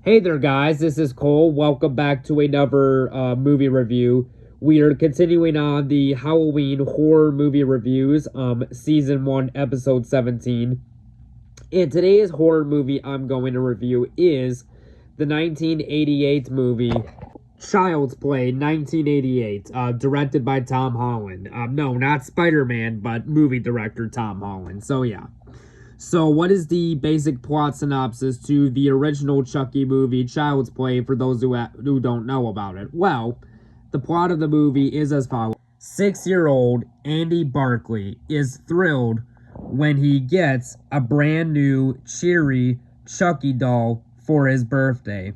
Hey there, guys. This is Cole. Welcome back to another movie review. We are continuing on the Halloween horror movie reviews, season 1, episode 17. And today's horror movie I'm going to review is the 1988 movie Child's Play 1988, directed by Tom Holland. No, not Spider-Man, but movie director Tom Holland. So, yeah. So, what is the basic plot synopsis to the original Chucky movie, Child's Play, for those who don't know about it? Well, the plot of the movie is as follows. 6-year-old Andy Barclay is thrilled when he gets a brand new, cheery Chucky doll for his birthday.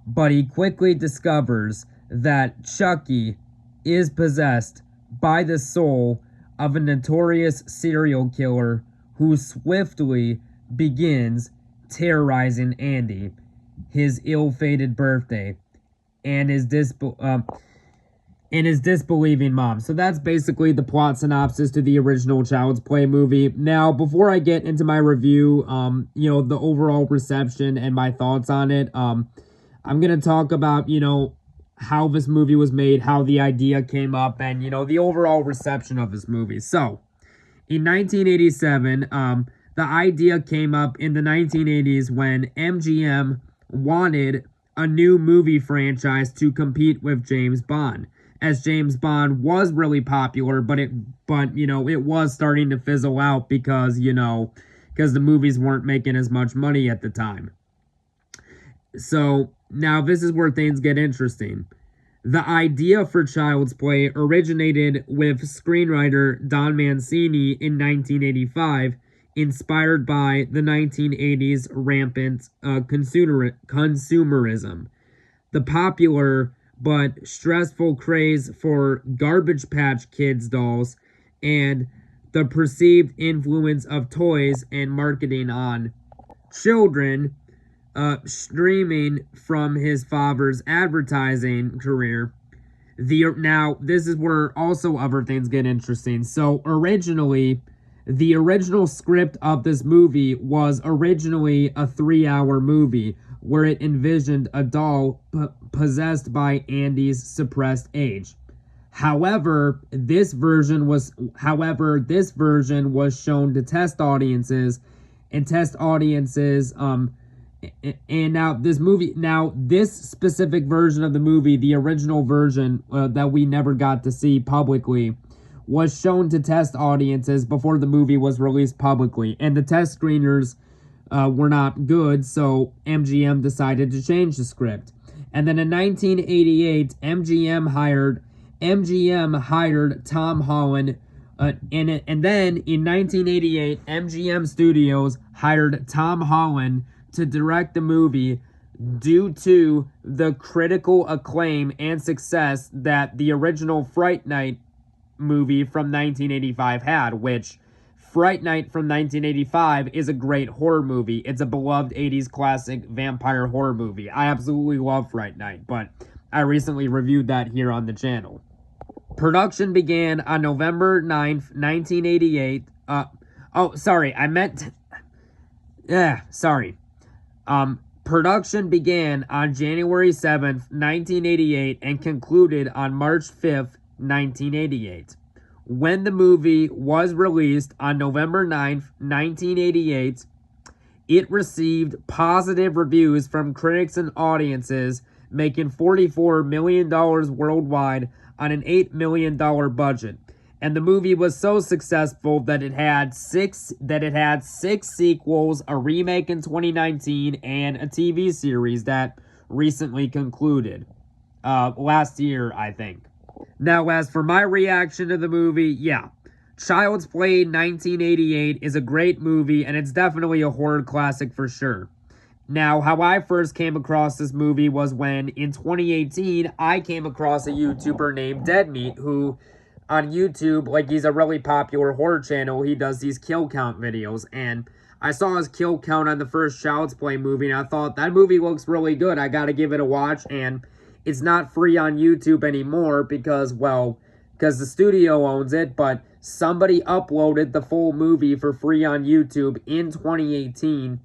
But he quickly discovers that Chucky is possessed by the soul of a notorious serial killer who swiftly begins terrorizing Andy, his ill-fated birthday, and his disbelieving mom. So that's basically the plot synopsis to the original Child's Play movie. Now, before I get into my review, the overall reception and my thoughts on it, I'm gonna talk about, how this movie was made, how the idea came up, and, the overall reception of this movie. So, in 1987, the idea came up in the 1980s when MGM wanted a new movie franchise to compete with James Bond, as James Bond was really popular, but it was starting to fizzle out because the movies weren't making as much money at the time. So now this is where things get interesting. The idea for Child's Play originated with screenwriter Don Mancini in 1985, inspired by the 1980s rampant consumerism, the popular but stressful craze for Garbage Patch Kids dolls, and the perceived influence of toys and marketing on children, streaming from his father's advertising career. Now, this is where also other things get interesting. So, the original script of this movie was originally a 3-hour movie where it envisioned a doll possessed by Andy's suppressed age. However, this version was shown to test audiences, and this specific version of the movie, the original version that we never got to see publicly, was shown to test audiences before the movie was released publicly. And the test screeners were not good, so MGM decided to change the script. And then in 1988, MGM hired Tom Holland, and then in 1988, MGM Studios hired Tom Holland to direct the movie due to the critical acclaim and success that the original Fright Night movie from 1985 had, which Fright Night from 1985 is a great horror movie. It's a beloved 80s classic vampire horror movie. I absolutely love Fright Night, but I recently reviewed that here on the channel. Production began on November 9th, 1988. Production began on January 7th, 1988 and concluded on March 5th, 1988. When the movie was released on November 9th, 1988, it received positive reviews from critics and audiences, making $44 million worldwide on an $8 million budget. And the movie was so successful that it had six sequels, a remake in 2019, and a TV series that recently concluded last year, I think. Now, as for my reaction to the movie, Child's Play 1988 is a great movie, and it's definitely a horror classic for sure. Now, how I first came across this movie was when, in 2018, I came across a YouTuber named Deadmeat, who, on YouTube, he's a really popular horror channel. He does these kill count videos, and I saw his kill count on the first Child's Play movie, and I thought, that movie looks really good. I gotta give it a watch, and it's not free on YouTube anymore because the studio owns it, but somebody uploaded the full movie for free on YouTube in 2018,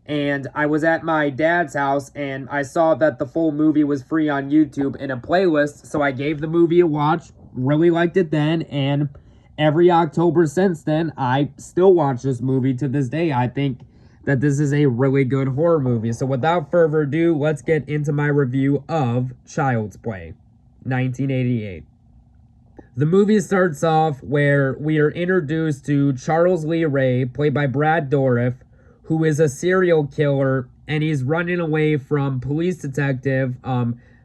and I was at my dad's house and I saw that the full movie was free on YouTube in a playlist, so I gave the movie a watch, really liked it then, and every October since then, I still watch this movie to this day. I think that this is a really good horror movie. So without further ado, let's get into my review of Child's Play, 1988. The movie starts off where we are introduced to Charles Lee Ray, played by Brad Dourif, who is a serial killer, and he's running away from police detective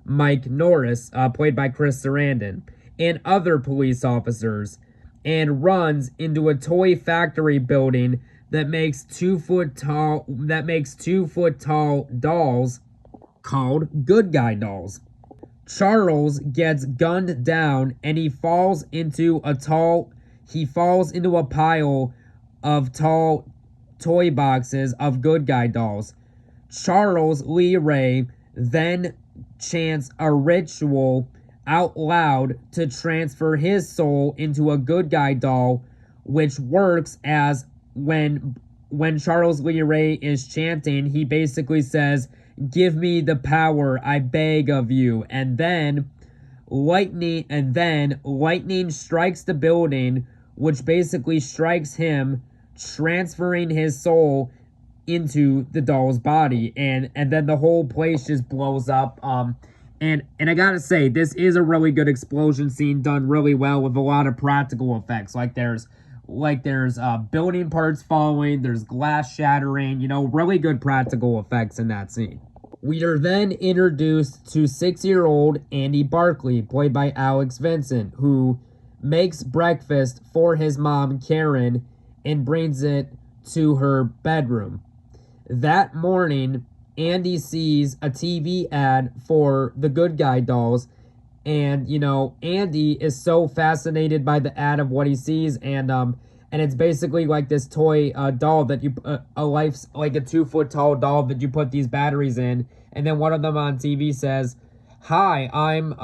Mike Norris, played by Chris Sarandon, and other police officers, and runs into a toy factory building that makes 2 foot tall dolls called Good Guy dolls. Charles gets gunned down and he falls into a pile of tall toy boxes of Good Guy dolls. Charles Lee Ray then chants a ritual out loud to transfer his soul into a Good Guy doll, which works as when Charles Lee Ray is chanting, he basically says, "Give me the power, I beg of you." And then lightning strikes the building, which basically strikes him, transferring his soul into the doll's body, and then the whole place just blows up. And I gotta say, this is a really good explosion scene, done really well with a lot of practical effects. Like there's building parts falling, there's glass shattering, really good practical effects in that scene. We are then introduced to 6-year-old Andy Barclay, played by Alex Vincent, who makes breakfast for his mom, Karen, and brings it to her bedroom. That morning, Andy sees a TV ad for the Good Guy dolls, and Andy is so fascinated by the ad of what he sees, and it's basically like this toy doll that you like a 2 foot tall doll that you put these batteries in, and then one of them on TV says, "Hi, I'm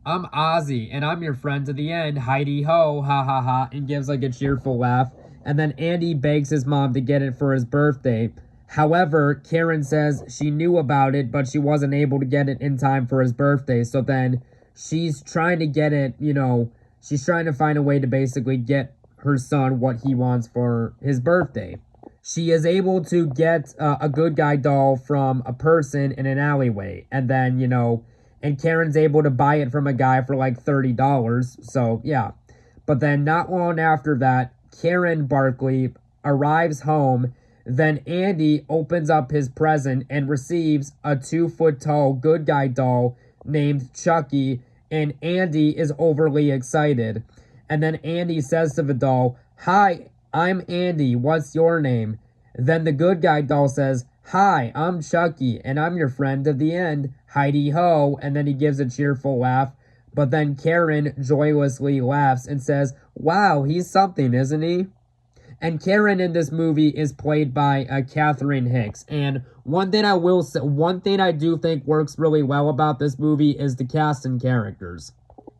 Ozzy, and I'm your friend to the end. Heidi ho, ha ha ha," and gives like a cheerful laugh. And then Andy begs his mom to get it for his birthday. However, Karen says she knew about it, but she wasn't able to get it in time for his birthday. So then she's trying to get it, she's trying to find a way to basically get her son what he wants for his birthday. She is able to get a Good Guy doll from a person in an alleyway. And then, and Karen's able to buy it from a guy for like $30. So, yeah. But then not long after that, Karen Barclay arrives home. Then Andy opens up his present and receives a 2 foot tall Good Guy doll named Chucky, and Andy is overly excited. And then Andy says to the doll, "Hi, I'm Andy, what's your name?" Then the Good Guy doll says, "Hi, I'm Chucky, and I'm your friend at the end. Heidi ho," and then he gives a cheerful laugh. But then Karen joyously laughs and says, "Wow, he's something, isn't he?" And Karen in this movie is played by Catherine Hicks. And one thing I do think works really well about this movie is the cast and characters.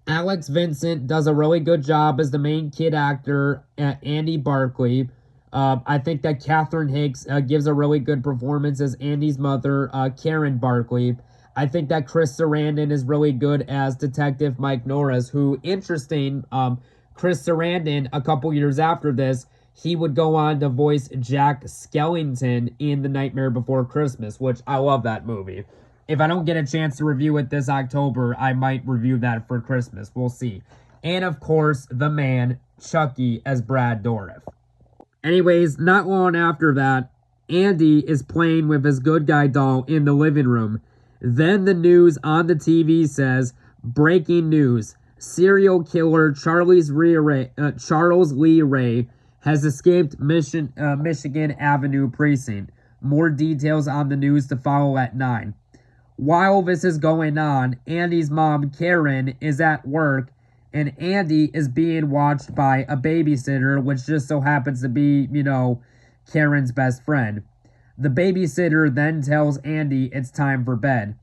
Alex Vincent does a really good job as the main kid actor, Andy Barclay. I think that Catherine Hicks gives a really good performance as Andy's mother, Karen Barclay. I think that Chris Sarandon is really good as Detective Mike Norris, who, interesting, Chris Sarandon, a couple years after this, he would go on to voice Jack Skellington in The Nightmare Before Christmas, which I love that movie. If I don't get a chance to review it this October, I might review that for Christmas. We'll see. And, of course, the man, Chucky, as Brad Dourif. Anyways, not long after that, Andy is playing with his Good Guy doll in the living room. Then the news on the TV says, "Breaking news. Serial killer Charles Lee Ray has escaped Michigan Avenue precinct. More details on the news to follow at 9. While this is going on, Andy's mom, Karen, is at work, and Andy is being watched by a babysitter, which just so happens to be, Karen's best friend. The babysitter then tells Andy it's time for bed.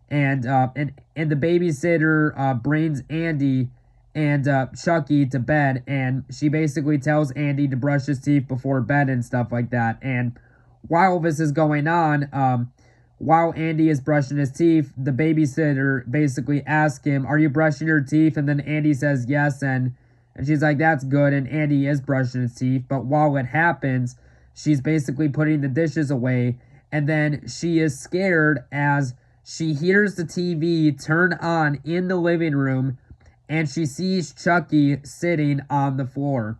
And the babysitter brings Andy and Chucky to bed, and she basically tells Andy to brush his teeth before bed and stuff like that. And while this is going on, while Andy is brushing his teeth, the babysitter basically asks him, "Are you brushing your teeth?" And then Andy says yes, and she's like, "That's good." And Andy is brushing his teeth, but while it happens, she's basically putting the dishes away, and then she is scared as she hears the TV turn on in the living room, and she sees Chucky sitting on the floor.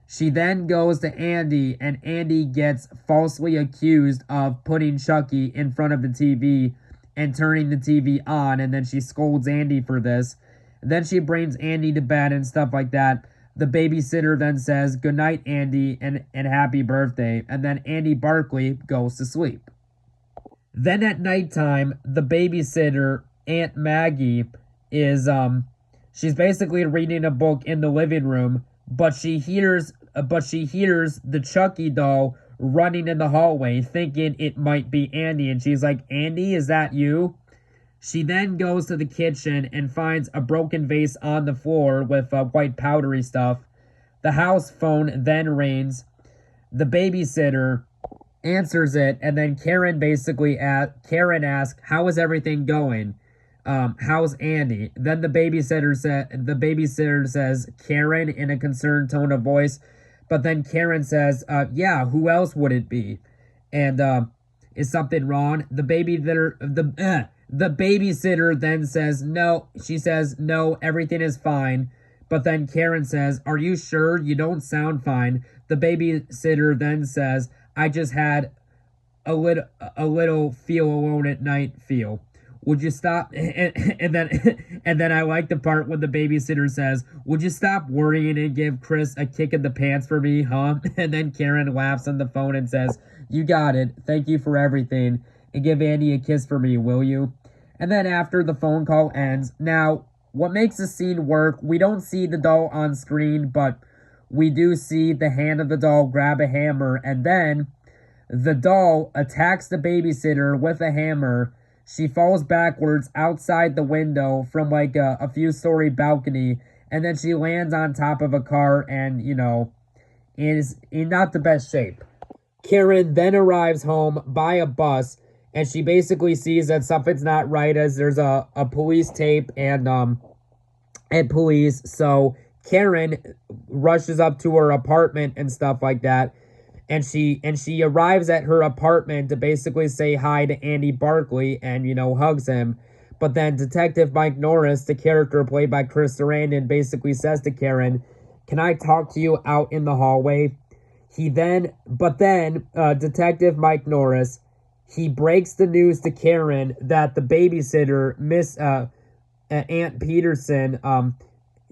She then goes to Andy, and Andy gets falsely accused of putting Chucky in front of the TV and turning the TV on, and then she scolds Andy for this. And then she brings Andy to bed and stuff like that. The babysitter then says, "Good night, Andy, and happy birthday," and then Andy Barkley goes to sleep. Then at nighttime, the babysitter, Aunt Maggie, is she's basically reading a book in the living room, but she hears the Chucky doll running in the hallway, thinking it might be Andy, and she's like, "Andy, is that you?" She then goes to the kitchen and finds a broken vase on the floor with white powdery stuff. The house phone then rings. The babysitter answers it, and then Karen asks, "How is everything going? How's Andy?" Then the babysitter says Karen in a concerned tone of voice, but then Karen says, "Yeah, who else would it be?" And is something wrong? The babysitter then says no. She says no, everything is fine. But then Karen says, "Are you sure? You don't sound fine." The babysitter then says, "I just had a little feel alone at night feel. Would you stop?" And then I like the part when the babysitter says, "Would you stop worrying and give Chris a kick in the pants for me, huh?" And then Karen laughs on the phone and says, "You got it. Thank you for everything. And give Andy a kiss for me, will you?" And then after the phone call ends, now what makes the scene work, we don't see the doll on screen, but we do see the hand of the doll grab a hammer, and then the doll attacks the babysitter with a hammer. She falls backwards outside the window from like a few-story balcony, and then she lands on top of a car and, is in not the best shape. Karen then arrives home by a bus, and she basically sees that something's not right as there's a police tape and police. So Karen rushes up to her apartment and stuff like that. And she arrives at her apartment to basically say hi to Andy Barkley and, hugs him. But then Detective Mike Norris, the character played by Chris Sarandon, basically says to Karen, "Can I talk to you out in the hallway?" But then Detective Mike Norris, he breaks the news to Karen that the babysitter, Miss Aunt Peterson,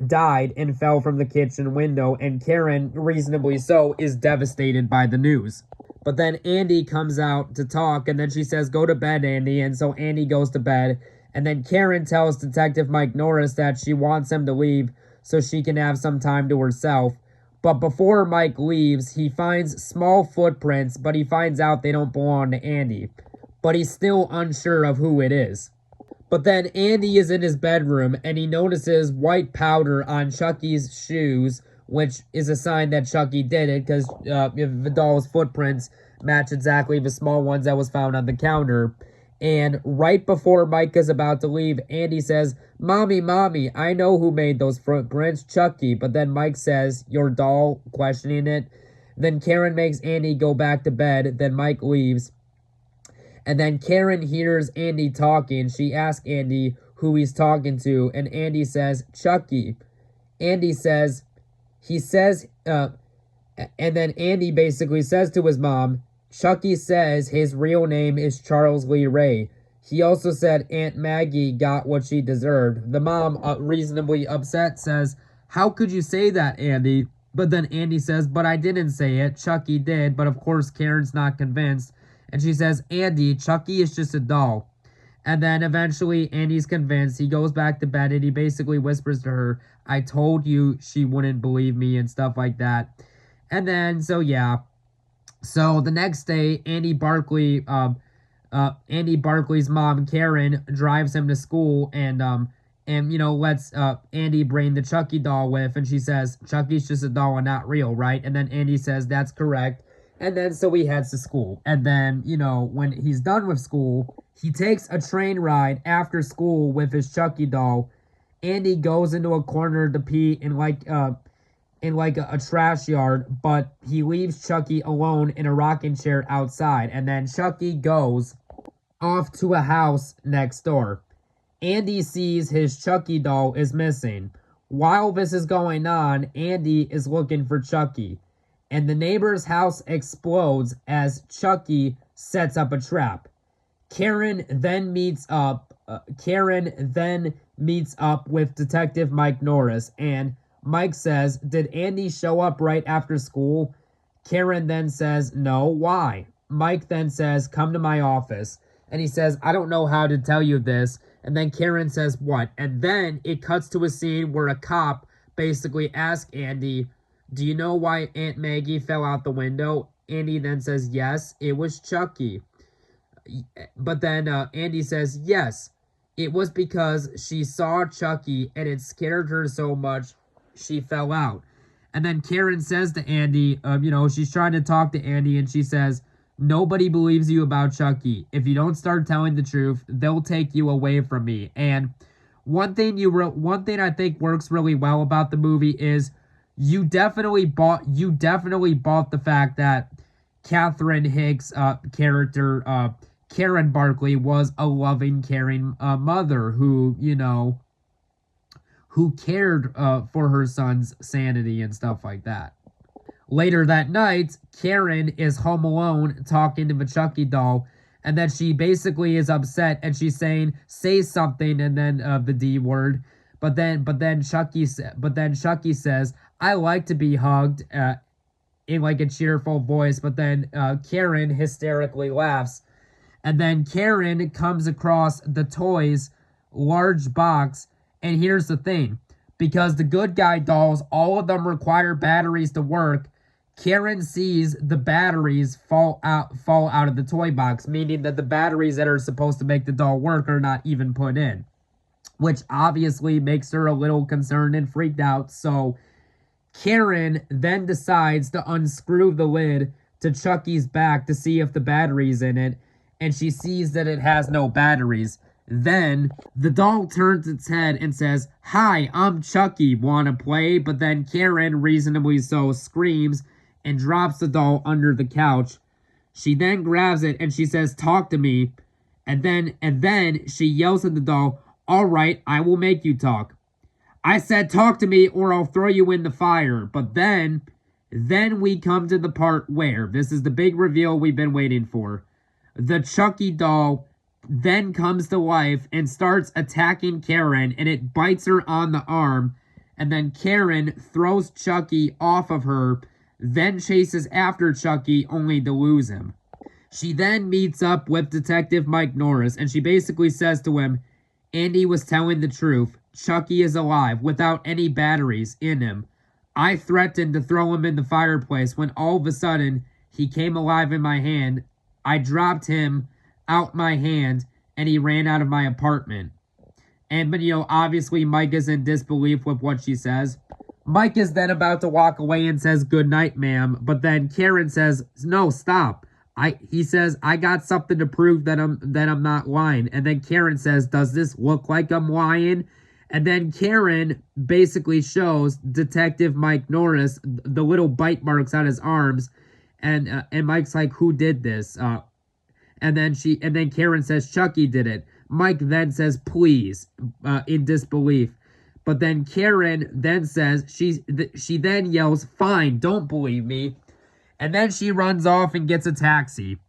died and fell from the kitchen window, and Karen, reasonably so, is devastated by the news. But then Andy comes out to talk, and then she says, "Go to bed, Andy," and so Andy goes to bed, and then Karen tells Detective Mike Norris that she wants him to leave so she can have some time to herself. But before Mike leaves, he finds small footprints, but he finds out they don't belong to Andy. But he's still unsure of who it is. But then Andy is in his bedroom, and he notices white powder on Chucky's shoes, which is a sign that Chucky did it, because the doll's footprints match exactly the small ones that was found on the counter. And right before Mike is about to leave, Andy says, Mommy, I know who made those footprints, Chucky." But then Mike says, "Your doll?" questioning it. Then Karen makes Andy go back to bed. Then Mike leaves. And then Karen hears Andy talking. She asks Andy who he's talking to. And Andy says, "Chucky." Andy says, and then Andy basically says to his mom, Chucky says his real name is Charles Lee Ray. He also said Aunt Maggie got what she deserved. The mom, reasonably upset, says, "How could you say that, Andy?" But then Andy says, "But I didn't say it. Chucky did." But of course, Karen's not convinced. And she says, "Andy, Chucky is just a doll." And then eventually Andy's convinced. He goes back to bed and he basically whispers to her, "I told you she wouldn't believe me," and stuff like that. And then, so yeah. So the next day, Andy Barkley's mom, Karen, drives him to school, and and, lets Andy bring the Chucky doll with, and she says, Chucky's just a doll and not real, right? And then Andy says, that's correct. And then so he heads to school. And then, when he's done with school, he takes a train ride after school with his Chucky doll. Andy goes into a corner to pee in a trash yard, but he leaves Chucky alone in a rocking chair outside. And then Chucky goes off to a house next door. Andy sees his Chucky doll is missing. While this is going on, Andy is looking for Chucky, and the neighbor's house explodes as Chucky sets up a trap. Karen then meets up with Detective Mike Norris, and Mike says, "Did Andy show up right after school?" Karen then says, "No, why?" Mike then says, "Come to my office." And he says, "I don't know how to tell you this." And then Karen says, "What?" And then it cuts to a scene where a cop basically asks Andy, "Do you know why Aunt Maggie fell out the window?" Andy then says, "Yes, it was Chucky." But then Andy says, "Yes, it was because she saw Chucky and it scared her so much she fell out." And then Karen says to Andy, she's trying to talk to Andy, and she says, "Nobody believes you about Chucky. If you don't start telling the truth, they'll take you away from me." And one thing I think works really well about the movie is you definitely bought the fact that Catherine Hicks' character, Karen Barkley, was a loving, caring mother who cared for her son's sanity and stuff like that. Later that night, Karen is home alone talking to the Chucky doll, and then she basically is upset, and she's saying, "Say something," and then the D word. But then Chucky says, "I like to be hugged," in like a cheerful voice. But then Karen hysterically laughs, and then Karen comes across the toys large box. And here's the thing, because the good guy dolls, all of them require batteries to work. Karen sees the batteries fall out of the toy box, meaning that the batteries that are supposed to make the doll work are not even put in, which obviously makes her a little concerned and freaked out. So Karen then decides to unscrew the lid to Chucky's back to see if the battery's in it, and she sees that it has no batteries. Then the doll turns its head and says, "Hi, I'm Chucky, wanna play?" But then Karen, reasonably so, screams and drops the doll under the couch. She then grabs it and she says, "Talk to me." And then she yells at the doll, "All right, I will make you talk." "I said talk to me or I'll throw you in the fire." But then we come to the part where this is the big reveal we've been waiting for. The Chucky doll then comes to life and starts attacking Karen, and it bites her on the arm. And then Karen throws Chucky off of her, then chases after Chucky only to lose him. She then meets up with Detective Mike Norris, and she basically says to him, "Andy was telling the truth. Chucky is alive without any batteries in him. I threatened to throw him in the fireplace when all of a sudden he came alive in my hand. I dropped him out my hand and he ran out of my apartment." But obviously Mike is in disbelief with what she says. Mike is then about to walk away and says, "Good night, ma'am." But then Karen says, "No, stop." He says, "I got something to prove that I'm not lying." And then Karen says, "Does this look like I'm lying?" And then Karen basically shows Detective Mike Norris the little bite marks on his arms, and Mike's like, "Who did this?" And then Karen says, "Chucky did it." Mike then says, "Please," in disbelief. But then Karen then says, she then yells, "Fine, don't believe me." And then she runs off and gets a taxi.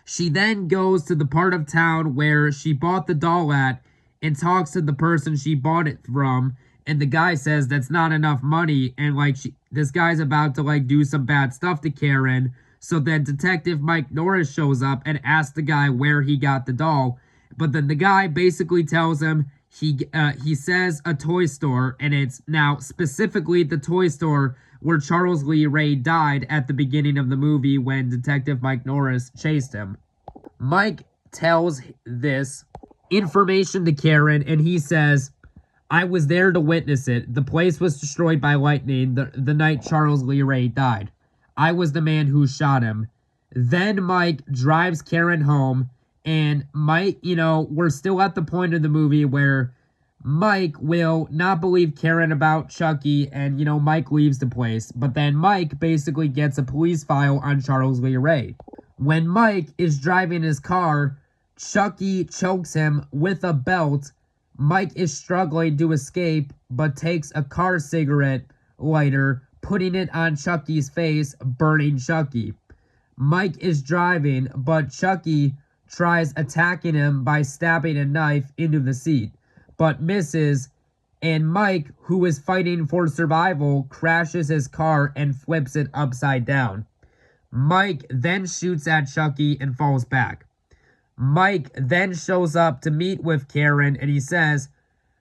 She then goes to the part of town where she bought the doll at and talks to the person she bought it from. And the guy says that's not enough money. And this guy's about to do some bad stuff to Karen. So then Detective Mike Norris shows up and asks the guy where he got the doll. But then the guy basically tells him, he says a toy store, and it's now specifically the toy store where Charles Lee Ray died at the beginning of the movie when Detective Mike Norris chased him. Mike tells this information to Karen, and he says, I was there to witness it. The place was destroyed by lightning the night Charles Lee Ray died. I was the man who shot him. Then Mike drives Karen home, and Mike, we're still at the point of the movie where Mike will not believe Karen about Chucky, and, Mike leaves the place. But then Mike basically gets a police file on Charles Lee Ray. When Mike is driving his car, Chucky chokes him with a belt. Mike is struggling to escape, but takes a car cigarette lighter, putting it on Chucky's face, burning Chucky. Mike is driving, but Chucky tries attacking him by stabbing a knife into the seat, but misses, and Mike, who is fighting for survival, crashes his car and flips it upside down. Mike then shoots at Chucky and falls back. Mike then shows up to meet with Karen, and he says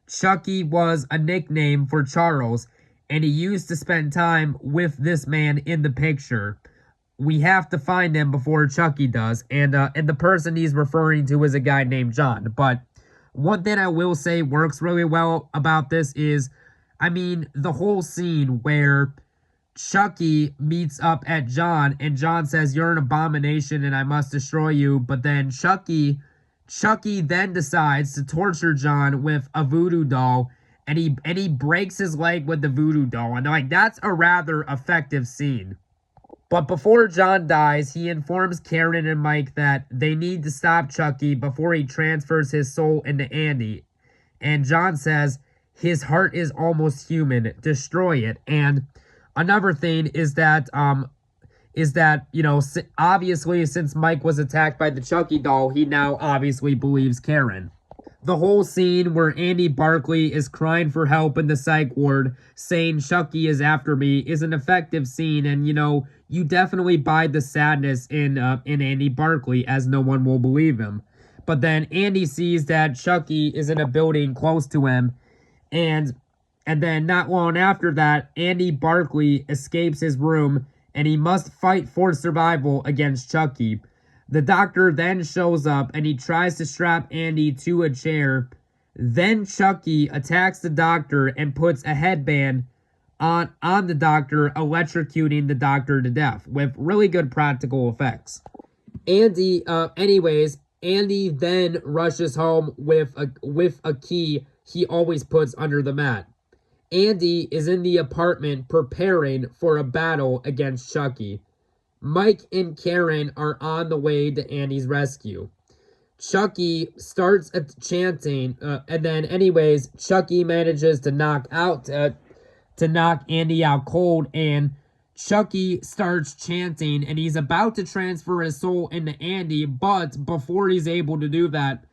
Chucky was a nickname for Charles, and he used to spend time with this man in the picture. We have to find him before Chucky does, and the person he's referring to is a guy named John. But one thing I will say works really well about this is, the whole scene where Chucky meets up at John, and John says, "You're an abomination and I must destroy you." But then Chucky then decides to torture John with a voodoo doll, and he breaks his leg with the voodoo doll. And that's a rather effective scene. But before John dies, he informs Karen and Mike that they need to stop Chucky before he transfers his soul into Andy. And John says, "His heart is almost human. Destroy it." And another thing is that, obviously, since Mike was attacked by the Chucky doll, he now obviously believes Karen. The whole scene where Andy Barclay is crying for help in the psych ward, saying Chucky is after me, is an effective scene, and, you definitely buy the sadness in Andy Barclay, as no one will believe him. But then Andy sees that Chucky is in a building close to him, and then not long after that, Andy Barclay escapes his room, and he must fight for survival against Chucky. The doctor then shows up, and he tries to strap Andy to a chair. Then Chucky attacks the doctor and puts a headband on the doctor, electrocuting the doctor to death with really good practical effects. Andy then rushes home with a key he always puts under the mat. Andy is in the apartment preparing for a battle against Chucky. Mike and Karen are on the way to Andy's rescue. Chucky starts chanting, and then Chucky manages to knock Andy out cold, and Chucky starts chanting, and he's about to transfer his soul into Andy, but before he's able to do that,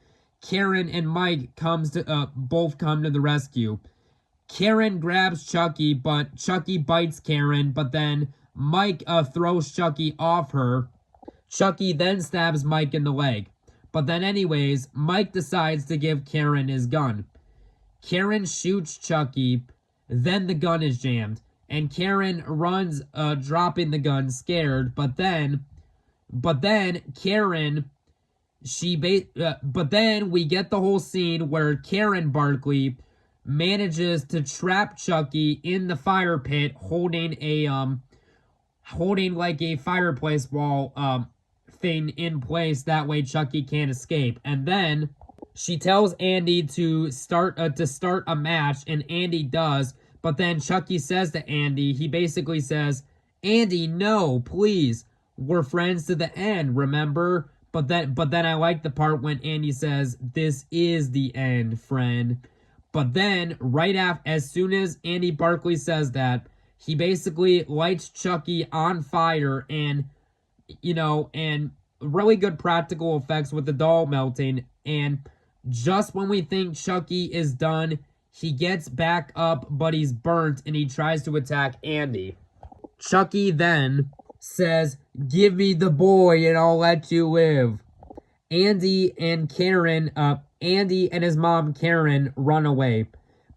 Karen and Mike both come to the rescue. Karen grabs Chucky, but Chucky bites Karen, but then Mike throws Chucky off her. Chucky then stabs Mike in the leg. But then Mike decides to give Karen his gun. Karen shoots Chucky, then the gun is jammed, and Karen runs, dropping the gun, scared, but then Karen, but then we get the whole scene where Karen Barclay manages to trap Chucky in the fire pit, holding like a fireplace wall thing in place. That way Chucky can't escape. And then she tells Andy to start a match, and Andy does. But then Chucky says to Andy, he basically says, "Andy, no, please. We're friends to the end, remember?" But then I like the part when Andy says, "This is the end, friend." But then, as soon as Andy Barclay says that, he basically lights Chucky on fire, and really good practical effects with the doll melting. And just when we think Chucky is done, he gets back up, but he's burnt, and he tries to attack Andy. Chucky then says, "Give me the boy and I'll let you live." Andy and his mom Karen run away.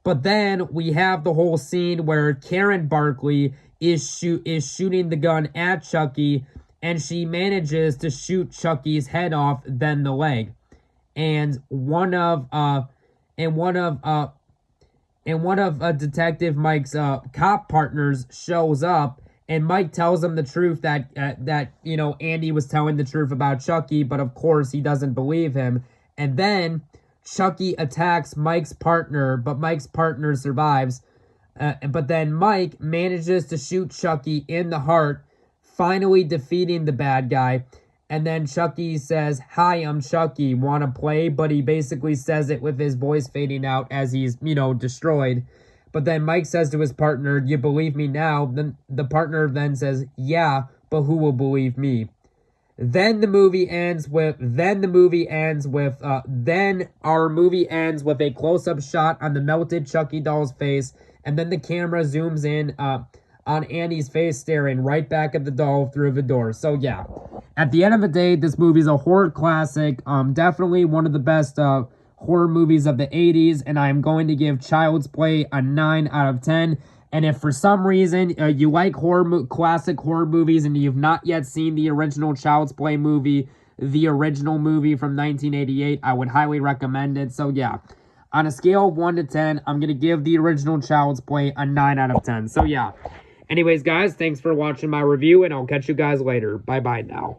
But then we have the whole scene where Karen Barclay is shooting the gun at Chucky, and she manages to shoot Chucky's head off, then the leg. And one of and one of Detective Mike's cop partners shows up, and Mike tells him the truth that Andy was telling the truth about Chucky, but of course he doesn't believe him. And then Chucky attacks Mike's partner, but Mike's partner survives. But then Mike manages to shoot Chucky in the heart, finally defeating the bad guy. And then Chucky says, "Hi, I'm Chucky, wanna play?" But he basically says it with his voice fading out as he's, destroyed. But then Mike says to his partner, "You believe me now?" Then the partner then says, "Yeah, but who will believe me?" Then our movie ends with a close-up shot on the melted Chucky doll's face, and then the camera zooms in on Andy's face staring right back at the doll through the door. So yeah, at the end of the day, this movie's a horror classic. Definitely one of the best horror movies of the 80s, and I'm going to give Child's Play a 9 out of 10. And if for some reason you like classic horror movies and you've not yet seen the original Child's Play movie, the original movie from 1988, I would highly recommend it. So yeah, on a scale of 1 to 10, I'm going to give the original Child's Play a 9 out of 10. So yeah. Anyways, guys, thanks for watching my review, and I'll catch you guys later. Bye-bye now.